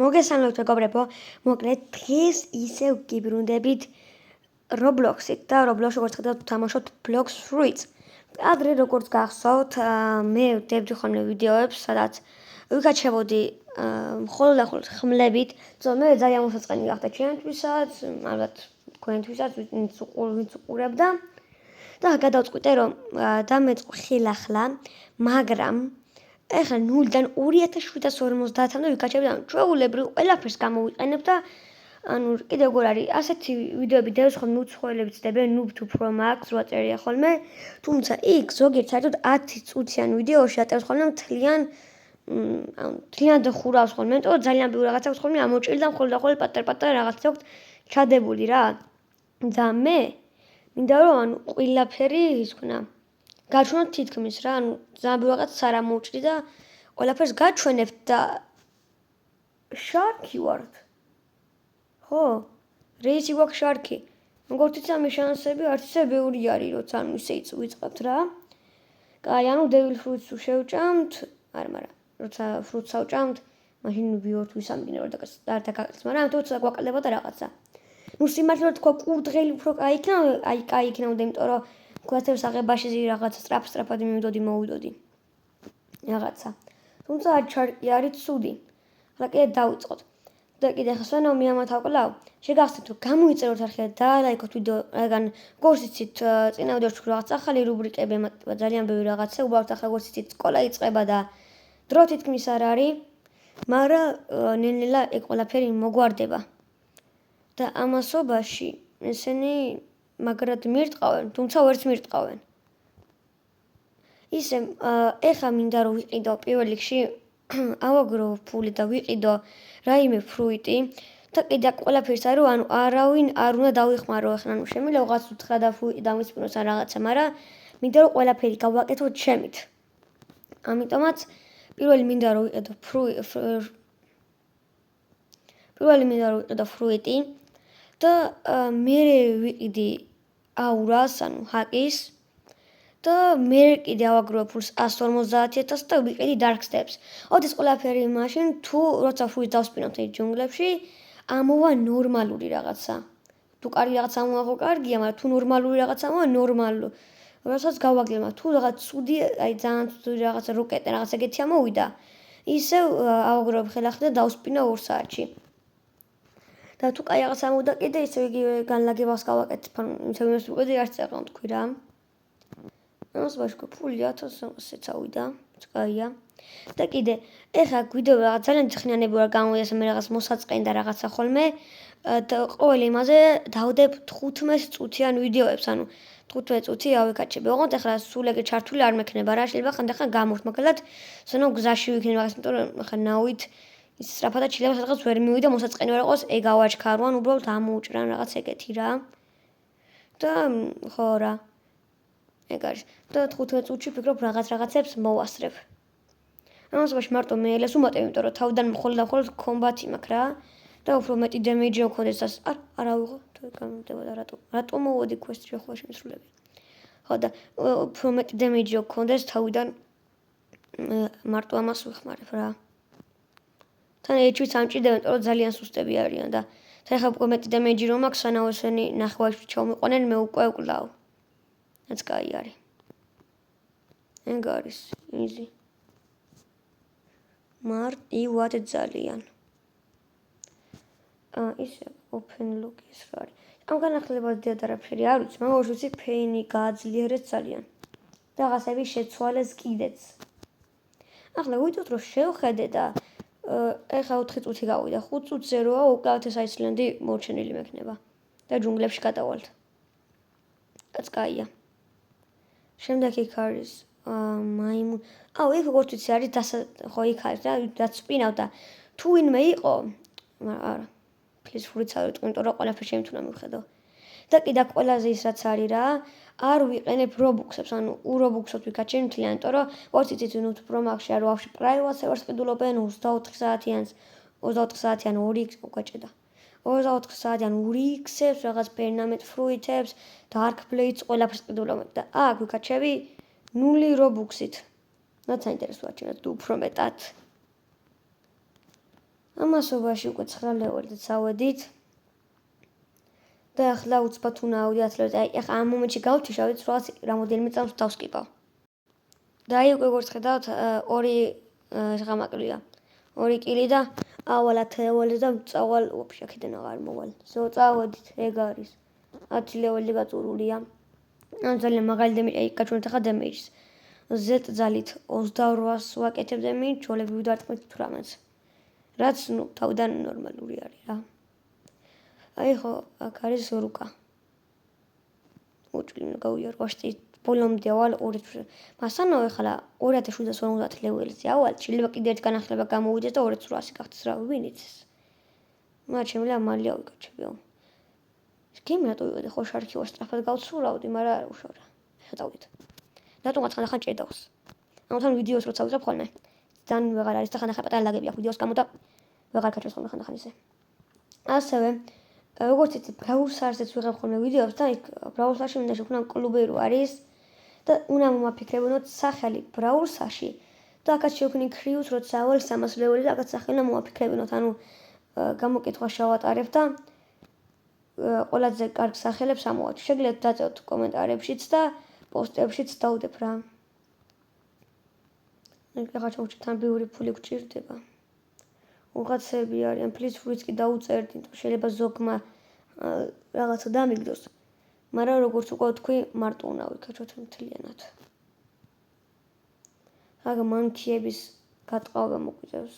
მოგესალმებით მეგობრებო, მოკლედ დღეს ისევ გიბრუნდებით Roblox-ით და Roblox-ში როგორც ხედავთ თამაშობთ Blox Fruits. ადრე როგორც გახსოვთ, მე ვდებდი ხოლმე ვიდეოებს, სადაც ვიკაჩებოდი მხოლოდ ხმლებით, მე ძალიან მოსაწყენი გახდა ჩემთვისაც, ალბათ თქვენთვისაც, ვინც უყურებდა და გადავწყვიტე რომ დამეწყო ხილახლა, მაგრამ ეხლა 0-დან 2750-მდე ვიკაჩებ და ჩვეულებრივ ყველაფერს გამოვიყენებ და ანუ კიდევ როგორ არის ასეთი ვიდეოები დევს ხოლმე უცხოელები ცდებენ noob to pro max რა წერია ხოლმე თუმცა იქ ზოგიერთ საერთოდ 10 წუთიან ვიდეოში ატევს ხოლმე მთლიანად ხურავს ხოლმე იმიტომ ძალიან ბევრი რაღაცა აქვს ხოლმე ამოჭრილი და მხოლოდ პატარ-პატარა რაღაცა აქვს ჩადებული რა და მე მინდა რომ ანუ ყველაფერი ის ვქნა გაჩვენოთ თითქმის რა, ანუ ძალიან ბევრი რაღაც არ ამოვჭრი და ყველაფერს გაჩვენებთ და შარკი ვართ. ხო? რეისი გვაქვს შარკი. როგორც იცი ამის შანსები არც ისე ბევრი არის, როცა ანუ ისე ვიწყებთ რა. კაი, ანუ devil fruits შევჭამთ, არა, როცა fruits ავჭამთ, მაშინ ვიორთ ვისამდინე რომ და დაგაკეთეთ, მაგრამ ამიტომ ცოტა გვაკლდება და რაღაცა. ნუ სიმართლე თქვა კურდღელი უფრო კაი იქნებოდა, იმიტომ რომ გვაცევს აღებაში რაღაცა სწრაფად მოვიდოდი. რაღაცა. თუმცა ჩარკი არის ცუდი. ახლა კიდე დავიწყოთ. და კიდე ახლა სვენო მიამათავკლავ. შეგახსენებთ რომ გამოიწეროთ არხი და დაალაიქოთ ვიდეო, რადგან როგორც იცით, წინა ვიდეოში რაღაც ახალი რუბრიკები ემატება ძალიან ბევრი რაღაცა, უბრალოდ ახლა როგორც იცით, სკოლა იწყება და დრო თითქმის არ არის, მაგრამ ნელ-ნელა ეგ ყველაფერი მოგვარდება. და ამასობაში ესენი მაგრად მირტყავენ, თუმცა ვერც მირტყავენ. ისე ეხა მინდა რომ ვიყიდო პირველ რიგში ავაგრო ფული და ვიყიდო რაიმე ფრუიტი და კიდე ყველაფერს არის ანუ არავინ არ უნდა დავიხმარო ახლა ანუ შემიძლია რაღაც უთხრა და ფრუიტი დამისპინოს ან რაღაცა, მაგრამ მინდა რომ ყველაფერი გავაკეთოთ ჩემით. ამიტომაც პირველი მინდა რომ ვიყიდო ფრუიტი და მერე ვიყიდი აურას, ანუ ჰაკის და მე კიდე ავაგროვე ფულს 150.000 და ვიყიდი dark steps. ოდეს ყველაფერი მაშინ თუ როცა ფრუიტს დავსპინავთ ეს ჯუნგლებში, ამოვა ნორმალური რაღაცა. თუ კარგი რაღაცა ამოვა კარგია, მაგრამ თუ ნორმალური რაღაცა ამოვა ნორმალური. რასაც გავაგლებ, თუ რაღაც ცუდი, აი ძალიან ცუდი რაღაცა როკეტი რაღაცა ეგეთი ამოვიდა, ისევ ავაგროვებ ხელახლა და დავსპინავ 2 საათში. და თუ კაი რაღაცა ამოვიდა კიდე ისევ იგივე განლაგებას გავაკეთებ, ანუ ისევ იმას ვიყიდი არც წაყავ თქვი რა. ამას ვაშკო ფული 1500-ს ავიდა, კაია. და კიდე ეხლა ვიდეო რაღაც ძალიან ხნიანები ვარ გამოვიდეს მე რაღაც მოსაწყენი და რაღაცა ხოლმე და ყოველ იმაზე დავდებ 15 წუთიან ვიდეოებს, ანუ 15 წუთი ავიკაჩები. ოღონდ ეხლა სულ ეგ ჩართული არ მექნება რა, შეიძლება ხანდახან გამოვთ, მაგალითად, სანო გზაში ვიქნები რაღაც, იმიტომ რომ ეხლა ნავით ის სწრაფად ჩილება სადღაც ვერ მივიდა, მოსაწყენი ვერ იყოს, ეგ ავაჩქარვან, უბრალოდ ამოუჭრან რაღაც ეგეთი რა. და ხო რა. ეგ არის. და 15 წუთში ვფიქრობ რაღაცებს მოვასწრებ. ამასობაში მარტო მე ელეს უმატებ, იმიტომ რომ თავიდან მხოლოდ კომბატი მაქვს რა. და უფრო მეტი დემეიჯი მქონდეს არა ვიღო, თუ გამომდებოდა რატო მოვოდი quest-ში ახლა შემსრულები. ხო და უფრო მეტი დემეიჯი მქონდეს თავიდან მარტო ამას ვიხმარებ რა. თან ეჩვიც ამჭირდება, იმიტომ რომ ძალიან სუსტები არიან და ეხლა უფრო მეტი დემეიჯი რომ მაქვს, სანამ ესენი ნახევარში ჩავმიყვანენ, მე უკვე ვკლავ. რაც კაი არის. ეგ არის easy. მარტივად ძალიან. ისე open look ის რა არის. ამ განახლებაზე დიდ არაფერი არ ვიცი, მაგრამ ვიცი ფეინი გააძლიერეს ძალიან. და რაღაცები შეცვალეს კიდეც. ახლა ვიდოთ რომ შევხედე და ეხლა 4 წუთი გავიდა, 5 წუთზე როა უკავთ ეს აისლენდი მორჩენილი მექნება. და ჯუნგლებში გადავალთ. რაც კაია. შემდეგ იქ არის მაიმუნ. იქ როგორც ვიცი არის ხო იქ არის და დაწვინავ და თუ ვინმე იყო, არა. please fruits ავიტყვი, იმიტომ რომ ყველაფერი შემთხვევა მივხედო. და კიდე ყველაზე ის რაც არის რა, არ ვიყენებ Robux-ებს, ანუ ურობუქსოთ ვიკაჩენ მთლიან, იმიტომ რომ როგორც იცით, noob to pro max-ში არ ვაფშე private server-ს ყიდულობენ 24 საათიან 2x უკაჭედა. 24 საათიან 2x-ებს, რაღაც permanent fruits-ებს, dark blades ყველაფერს ყიდულობენ და აქ ვიკაჩები 0 Robux-ით. რაც საინტერესოა, ჩემს უფრო მეტად. ამასობაში უკვე 9 ლეველით წავედით. და ახლა უცბად უნდა ავიდეთ, აი ახლა ამ მომენტში გავთიშავით, რაღაც რამოდენიმე წამს დავსკიპავ. და აი უკვე როგორც ხედავთ, ორი ღამაკლია. ორი კილი და ავალ 10 ლეველზე და წავალ ვაფშე აქედან აღარ მოვალ. წავედით, ეგ არის. 10 ლეველი გაწურულია. ან ძალიან მაღალი დემეჯი, აი გაჩვენეთ ახლა დემეჯს. Z ძალით 28-ს ვაკეთებ დემეჯს, ჩოლები ვიდარწმუნდით 18-ს. რაც ნუ თავიდან ნორმალური არის რა. აი ხო, აქ არის რუკა. უჭლინო გავიარღვაშტი ბოლომდე ავალ 2000. მასანავე ხლა 2750 ლეველზე ავალ, შეიძლება კიდე ერთ განახლება გამოვიდეს და 2800 გახდეს რა ვინიცეს. მაგრამ შემიძლია მალე ავიკაჩებიო. გემი რატო ვიყიდე ხო შარქივა სწრაფად გავცურავდი, მაგრამ არ უშავდა. შეტავდით. რატომაც ხან ჭედავს. ამიტომ ვიდეოს როცა ვიღებ ხოლმე. ძალიან ვეღარ არის და ხან პატარა ლაგები აქვს ვიდეოს გამო და ვეღარ გაჩვენს ხოლმე ხან ისე. ასევე როგორც იცით, Brawl Stars-ს ვიღებ ხოლმე ვიდეოს და იქ Brawl Stars-ში მინდა შექმნა კლუბი რო არის და უნდა მომაფიქრებინოთ სახელი Brawl Stars-ში და აქაც შევქნი Crew-ს, როცა ავალ 300 ლეველი და აქაც სახელი უნდა მომაფიქრებინოთ, ანუ გამოკითხვა შევატარებ და ყველაზე კარგ სახელებს ამოვაჩვი. შეგიძლიათ დაწევთ კომენტარებშიც და პოსტებშიც დავდებ რა. ახლა ჩავჭით თან ბევრი ფული გჭირდება. უღაცები არიან, ფლის ფულიც კი დაუწერდით, შეიძლება ზოგმა რაღაცა დამიგდოს. მაგრამ როგორც უკვე თქვი, მარტო უნდა ვიქაჩოთ მთლიანად. აგა მანქიების გატყავება მოგვიწევს.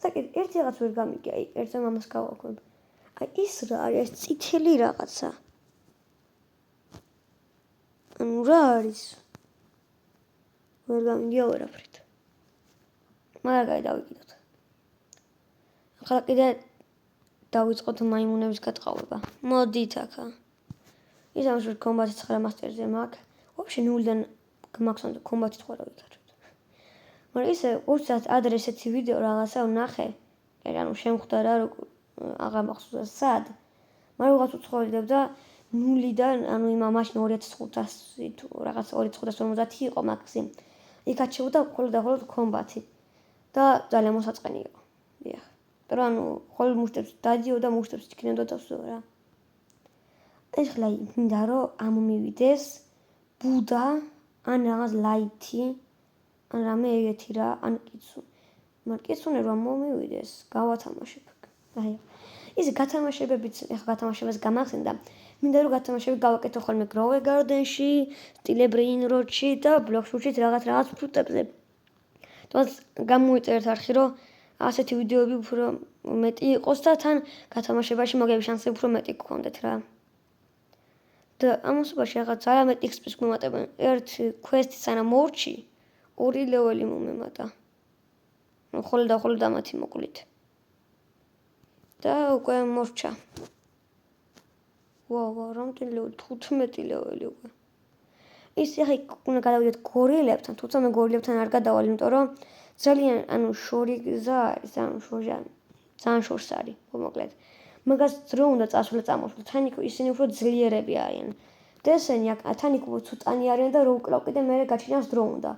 საკეთ, ერთი რაღაც ვერ გამიგე, აი, ერთ ამას გავაკვებ. აი, ის რა არის, წითელი რაღაცა. ანუ რა არის? ვერ გამიგია ვერაფრით. მაგრამ გაი დავიკიდოთ. ახლა კიდე დავიწყოთ მაიმუნების გატყავება. მოდით აქა. ის ამას ვერ კომბატი 9 მასტერზე მაქვს. ვაფშე ნულიდან მაქვს ან კომბატი თქვა რა ვიკაჩოთ. მაგრამ ისე უცად ადრე ესეთი ვიდეო რაღაცა ვნახე. ანუ შემხვდა რა როგორ აღარ მახსოვს სად. მაგრამ რაღაც უცხოველდებ და ნულიდან, ანუ იმ მაშინ 2500 თუ რაღაც 2550 იყო მაქსიმ. იქაც შევდა მხოლოდ კომბატი. და ძალიან მოსაწყენი იყო. დიახ. მაგრამ ანუ ხოლმე მუშტებს დადიო და მუშტებს იქნებოდა თავსო რა. ეხლა მინდა რომ ამომივიდეს ბუდა ან რაღაც ლაითი ან რამე ეგეთი რა, ან კიცუ. მაგრამ კიცუნე რომ მომივიდეს, გავათამაშებ. აი. ის გათამაშებებიც, ეხლა გათამაშებას გამახსენდა. მინდა რომ გათამაშები გავაკეთო ხოლმე Grow Garden-ში, Stile Brain Rot-ში და Bloxroot-ში რაღაც ფრუტებზე. თუმცა გამოიწერეთ არხი რომ ასეთი ვიდეოები უფრო მეტი იყოს და თან გათამაშებაში მოგების შანსები უფრო მეტი გქონდეთ რა. და ამასობაში რაღაც ძალიან მეტი XP-ს მომატებენ. ერთ quest-ი სანამ მორჩი 2 ლეველი მომემატა. ხოლმე და ხოლმე დამათი მოკლით. და უკვე მორჩა. ვაუ, რამდენი ლეველი? 15 ლეველი უკვე. ის ახლა უნდა გადავიდეთ გორილებთან, თუმცა მე გორილებთან არ გადავალ, იმიტომ რომ ძალიან, ანუ შორი გზა არის, ანუ ძალიან შორს არის, მოკლედ. მაგას დრო უნდა წასვლა წამოსვლა, თან იქ ისინი უფრო ძლიერები არიან. და ესენი თან იქ ცოტანი არიან და რო უკლავ კიდე მე გაჩინას დრო უნდა.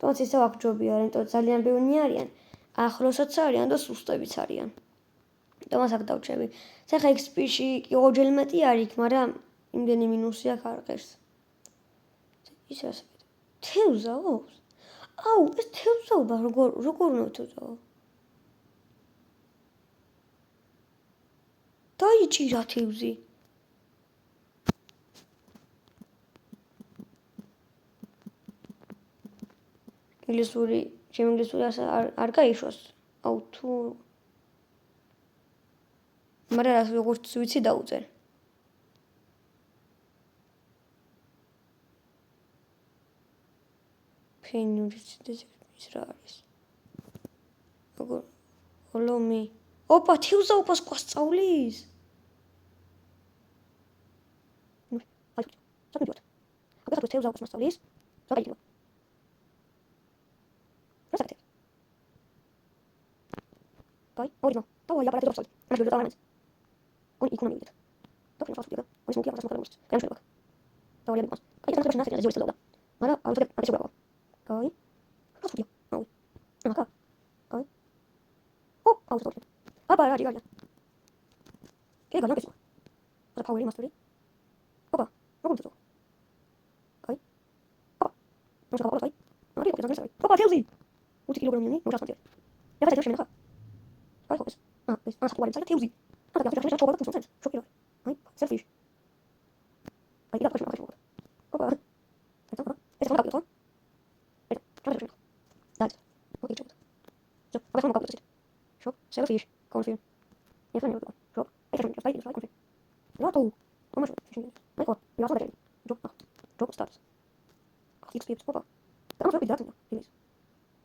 თუმცა ისევ აქ ჯობი არის, იმიტომ ძალიან ბევრი არიან. ახლოსაც არიან და სუსტებიც არიან. თუმცა აქ დავჭები. ახლა XP-ში კი ორჯერ მეტი არის, მაგრამ იმდენი მინუსი აქ არ ღერს. ის ასე. თევზაობს? აუ, ეს თევზაობა როგორ უნდა თევზაო? დაიჭირა თევზი. შემინგლისური არ გაიშვას. აუ თუ მაგრამ როგორც ვიცი დაუწერ. ფინურის ის რა არის? როგორ ოლომი. ოპა, თევზაობას გვასწავლის? საკუთრებად. აბა თევზაობას მასწავლის? საკუთრებად. რასაკეთებ? კაი, ორინო. დავა აპარატი დავსალ. მას ვიდეო დავანებს. ონი იქ უნდა მივიდეთ. და ჩვენ ხავს ვიდეო. ონი სმოკი აპარატს მოკლედ. განშველა. დავალია მიყავს. კაი, ეს ნახე ნახე ზოლის წელოდა. მაგრამ არ ვიცი რა შეიძლება. კაი. რა ხუთია? აუ. აკა. კაი. ო, აუ ზოლის. აბა რა ჯიგა. კე განა კესო. რა ფაური მასტერი? ოპა, როგორ თქო? კაი. ოპა. ნუ შეგაყო კაი. არის ოქროს გასავი. ოპა, თევზი. 5 კილოგრამიანი, ნუ ჩასმატია. ეხლა ეს შემენახა. კაი ხო ეს. ეს ასაკუარი წადა თევზი. აბა გასაგებია ჩაობა და თუნდაც. შოკირა. აი, სელფიშ. აი, და პაშმა ხაშო. ოპა. ეს რა გაკეთო? ეს ჩაჯერე. დაიწყე. ოკეი, ჩაჯერე. 저, აბა ხომ გაკეთე. შოკ, სელფიშ, კონფირმ. ეხლა ნებო. შოკ. ეს რა შეიძლება ის რა კონფირმ. რატო? მომაშო, შეიძლება. აი ხო, რატო დაჭერე. ჯო, ჯო სტარტს. XP ოპა. და რა ვიდათ? ის.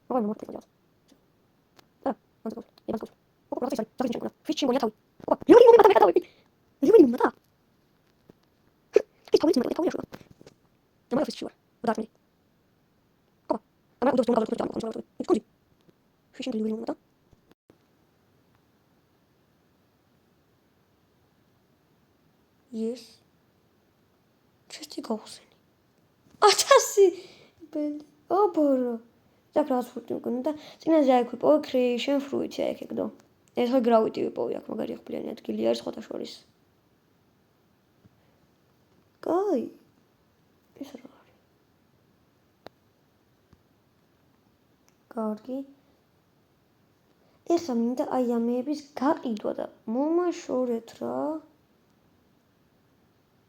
ოპა მოვარტე ჯავს. და, ანცო. ებანკო. ოპა, რა შეიძლება? დაგიჭირე ყურა. ფიჩინგო იათავი. ოპა, ლივერი მომენტა მეკატავი. ლივერი მომენტა. ის თავის მომენტა თავია შუა. და ფიჩინგო. დაგმი. ოპა. ამა უდოს თუნდა გაგწევ კონტროლ. ის კუდი. ფიჩინგო ლივერი მომენტა. Yes. Чести гоусени. 1000 ბელი. აბარო. Так раз фрукты მქონდა და წინაზე აიქვიპო creation fruit-ი აიქეგდო. ეს ხო gravity ვიპოვი აქ მაგარი ხბლიანი ადგილი არის ხოთა შორის. კაი. ეს რა არის? კარგი. ეხლა მინდა აი ამეების გაყიდვა და მომაშორეთ რა.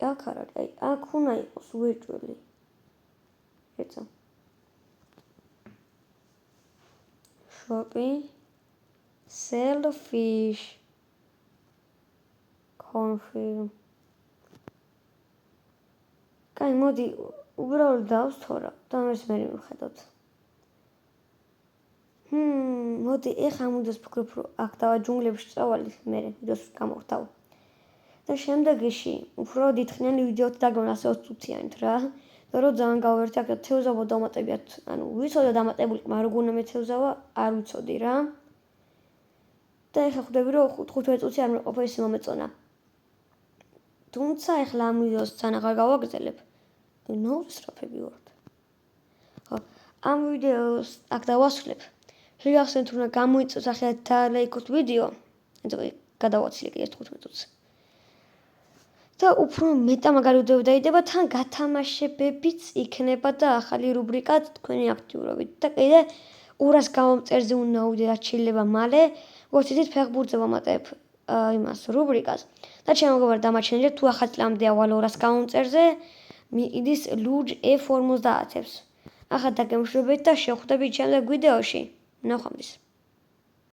აქ არ არის, აი, აქ უნდა იყოს უეჭველი. ეცა. Shopping. Selfish. Confirm. კაი, მოდი, უბრალოდ დავსთორა და ამას მე მივხედოთ. მოდი, ეხლა ამუდას ფიქრობ, რომ აქ დავა ჯუნგლებში წავალი, მე ვიდეოს გამოვხდავ. და შემდეგში უფრო დიდხნიანი ვიდეოთი დაგმონა 20 წუთიანით რა. და რო ძალიან გავერთი აქ და თევზავა დამატებიათ, ანუ ვიცოდი დამატებული, მაგრამ როგორ უნდა მეთევზავა, არ ვიცოდი რა. და ეხლა ხვდები რომ 15 წუთი არ მეყოფა ის მომეწონა. თუმცა ეხლა ამ ვიდეოს თან აღარ გავაგრძელებ. ნოუსტრაფები ვართ. ხო, ამ ვიდეოს აქ დავასრულებ. შეგახსენებთ რომ გამოიწვევს ახლა და ლაიქოთ ვიდეო. ეთქო გადავაცილე კიდე 15 წუთს. და უფრო მეტამაგარი ვიდეო დაიდება თან გათამაშებებიც იქნება და ახალი რუბრიკა თქვენი აქტიურობით. და კიდე 200 გამომწერზე უნდა ვიდეო შეიძლება მალე. როგორც იცით ფეხბურთზე ვამატებ იმას რუბრიკას. და შემოგაბარ დამაჩენილეთ თუ ახალ წლამდე ავალ 200 გამომწერზე მიდის ლურჯ F50-ებს. ახლა დაგემშვიდობებით და შევხვდებით შემდეგ ვიდეოში. ნახვამდის.